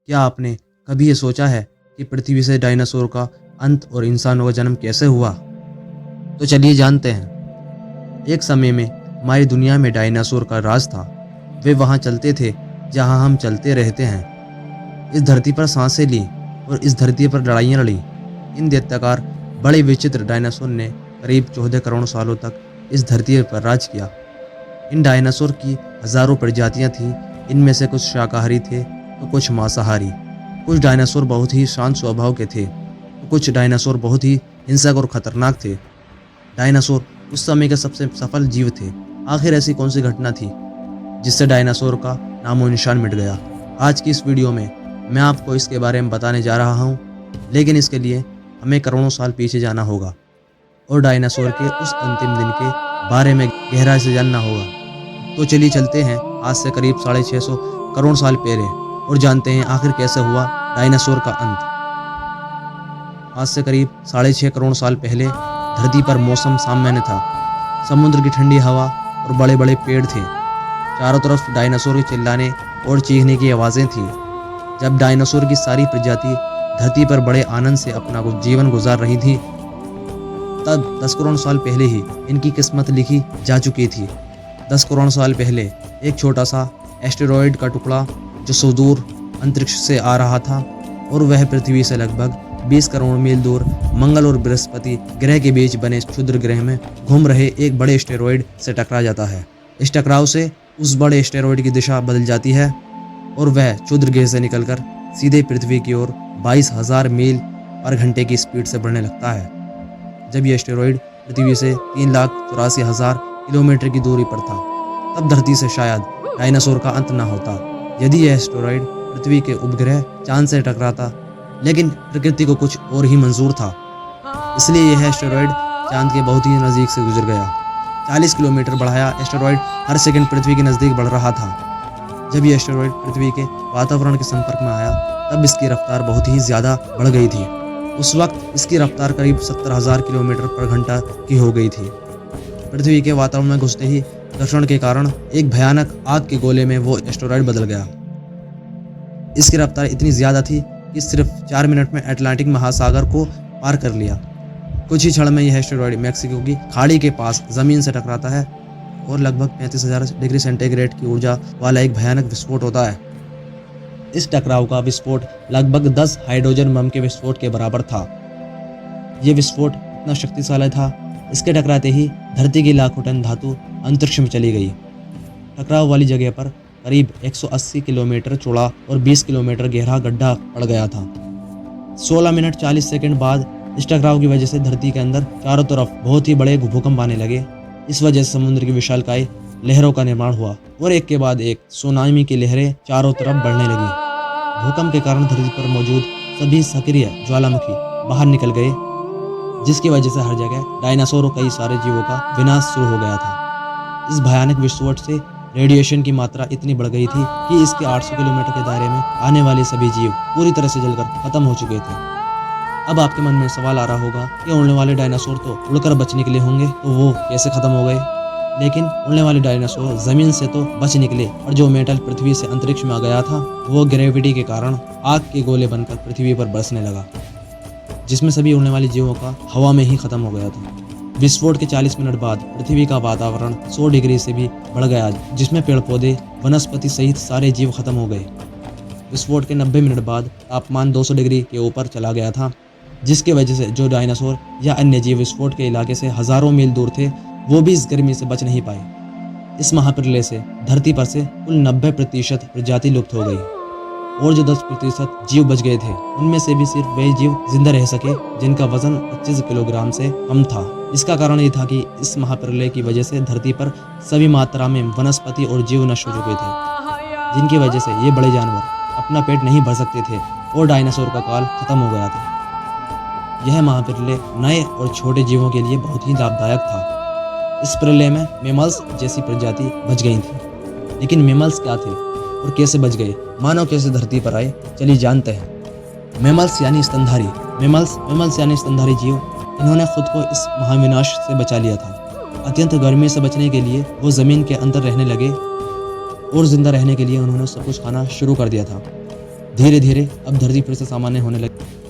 क्या आपने कभी ये सोचा है कि पृथ्वी से डायनासोर का अंत और इंसानों का जन्म कैसे हुआ? तो चलिए जानते हैं। एक समय में हमारी दुनिया में डायनासोर का राज था। वे वहाँ चलते थे जहाँ हम चलते रहते हैं। इस धरती पर सांसें ली और इस धरती पर लड़ाइयाँ लड़ी। इन दैत्याकार बड़े विचित्र डायनासोर ने करीब 14 करोड़ सालों तक इस धरती पर राज किया। इन डायनासोर की हजारों प्रजातियां थीं। इनमें से कुछ शाकाहारी थे तो कुछ मांसाहारी। कुछ डायनासोर बहुत ही शांत स्वभाव के थे तो कुछ डायनासोर बहुत ही हिंसक और खतरनाक थे। डायनासोर उस समय के सबसे सफल जीव थे। आखिर ऐसी कौन सी घटना थी जिससे डायनासोर का नामो निशान मिट गया? आज की इस वीडियो में मैं आपको इसके बारे में बताने जा रहा हूँ, लेकिन इसके लिए हमें करोड़ों साल पीछे जाना होगा और डायनासोर के उस अंतिम दिन के बारे में गहराई से जानना होगा। तो चलिए चलते हैं आज से करीब 650 करोड़ साल पहले और जानते हैं आखिर कैसे हुआ डायनासोर का अंत। आज से करीब 6.5 करोड़ साल पहले धरती पर मौसम सामान्य था। समुद्र की ठंडी हवा और बड़े बड़े पेड़ थे। चारों तरफ डायनासोर के चिल्लाने और चीखने की आवाज़ें थीं। जब डायनासोर की सारी प्रजाति धरती पर बड़े आनंद से अपना जीवन गुजार रही थी, तब 10 करोड़ साल पहले ही इनकी किस्मत लिखी जा चुकी थी। 10 करोड़ साल पहले एक छोटा सा एस्टेरॉयड का टुकड़ा जो सुदूर अंतरिक्ष से आ रहा था और वह पृथ्वी से लगभग 20 करोड़ मील दूर मंगल और बृहस्पति ग्रह के बीच बने क्षुद्र ग्रह में घूम रहे एक बड़े एस्टेरॉयड से टकरा जाता है। इस टकराव से उस बड़े एस्टेरॉयड की दिशा बदल जाती है और वह क्षुद्र ग्रह से निकलकर सीधे पृथ्वी की ओर 22,000 मील पर घंटे की स्पीड से बढ़ने लगता है। जब यह एस्टेरॉयड पृथ्वी से 3,84,000 किलोमीटर की दूरी पर था, तब धरती से शायद डायनासोर का अंत न होता यदि यह एस्टेरॉयड पृथ्वी के उपग्रह चांद से टकराता। लेकिन प्रकृति को कुछ और ही मंजूर था, इसलिए यह एस्टेरॉयड चांद के बहुत ही नज़दीक से गुजर गया। 40 किलोमीटर बढ़ाया एस्टेरॉयड हर सेकंड पृथ्वी के नज़दीक बढ़ रहा था। जब यह एस्टेरॉयड पृथ्वी के वातावरण के संपर्क में आया, तब इसकी रफ्तार बहुत ही ज़्यादा बढ़ गई थी। उस वक्त इसकी रफ्तार करीब 70,000 किलोमीटर पर घंटा की हो गई थी। पृथ्वी के वातावरण में घुसते ही घर्षण के कारण एक भयानक आग के गोले में वो एस्टेरॉयड बदल गया। इसकी रफ्तार इतनी ज़्यादा थी कि सिर्फ 4 मिनट में अटलांटिक महासागर को पार कर लिया। कुछ ही क्षण में यह एस्टेरॉयड मैक्सिको की खाड़ी के पास ज़मीन से टकराता है और लगभग 35,000 डिग्री सेंटीग्रेड की ऊर्जा वाला एक भयानक विस्फोट होता है। इस टकराव का विस्फोट लगभग 10 हाइड्रोजन बम के विस्फोट के बराबर था। यह विस्फोट इतना शक्तिशाली था, इसके टकराते ही धरती की लाखों टन धातु अंतरिक्ष में चली गई। टकराव वाली जगह पर करीब 180 किलोमीटर चौड़ा और 20 किलोमीटर गहरा गड्ढा पड़ गया था। 16 मिनट 40 सेकंड बाद इस टकराव की वजह से धरती के अंदर चारों तरफ बहुत ही बड़े भूकंप आने लगे। इस वजह से समुद्र की विशालकाय लहरों का निर्माण हुआ और एक के बाद एक सुनामी की लहरें चारों तरफ बढ़ने लगी। भूकंप के कारण धरती पर मौजूद सभी सक्रिय ज्वालामुखी बाहर निकल गए, जिसकी वजह से हर जगह डायनासोर और कई सारे जीवों का विनाश शुरू हो गया था। इस भयानक विस्फोट से रेडिएशन की मात्रा इतनी बढ़ गई थी कि इसके 800 किलोमीटर के दायरे में आने वाले सभी जीव पूरी तरह से जलकर खत्म हो चुके थे। अब आपके मन में सवाल आ रहा होगा कि उड़ने वाले डायनासोर तो उड़कर बच निकले होंगे, तो वो कैसे खत्म हो गए? लेकिन उड़ने वाले डायनासोर जमीन से तो बच निकले, और जो मेटल पृथ्वी से अंतरिक्ष में आ गया था वो ग्रेविटी के कारण आग के गोले बनकर पृथ्वी पर बरसने लगा, जिसमें सभी उड़ने वाले जीवों का हवा में ही खत्म हो गया था। विस्फोट के 40 मिनट बाद पृथ्वी का वातावरण 100 डिग्री से भी बढ़ गया, जिसमें पेड़ पौधे वनस्पति सहित सारे जीव खत्म हो गए। विस्फोट के 90 मिनट बाद तापमान 200 डिग्री के ऊपर चला गया था, जिसकी वजह से जो डायनासोर या अन्य जीव विस्फोट के इलाके से हजारों मील दूर थे, वो भी इस गर्मी से बच नहीं पाए। इस महाप्रलय से धरती पर से कुल 90% प्रजाति लुप्त हो गई और जो 10% जीव बच गए थे, उनमें से भी सिर्फ वे जीव जिंदा रह सके जिनका वजन 25 किलोग्राम से कम था। इसका कारण ये था कि इस महाप्रलय की वजह से धरती पर सभी मात्रा में वनस्पति और जीव नष्ट हो चुके थे, जिनकी वजह से ये बड़े जानवर अपना पेट नहीं भर सकते थे और डायनासोर का काल खत्म हो गया था। यह महाप्रलय नए और छोटे जीवों के लिए बहुत ही लाभदायक था। इस प्रलय में मैमल्स जैसी प्रजाति बच गई थी। लेकिन मैमल्स क्या थे और कैसे बच गए, मानव कैसे धरती पर आए, चलिए जानते हैं। मैमल्स यानी स्तनधारी। मैमल्स यानी स्तनधारी जीव, इन्होंने खुद को इस महाविनाश से बचा लिया था। अत्यंत गर्मी से बचने के लिए वो ज़मीन के अंदर रहने लगे और जिंदा रहने के लिए उन्होंने सब कुछ खाना शुरू कर दिया था। धीरे धीरे अब धरती फिर से सामान्य होने लगी।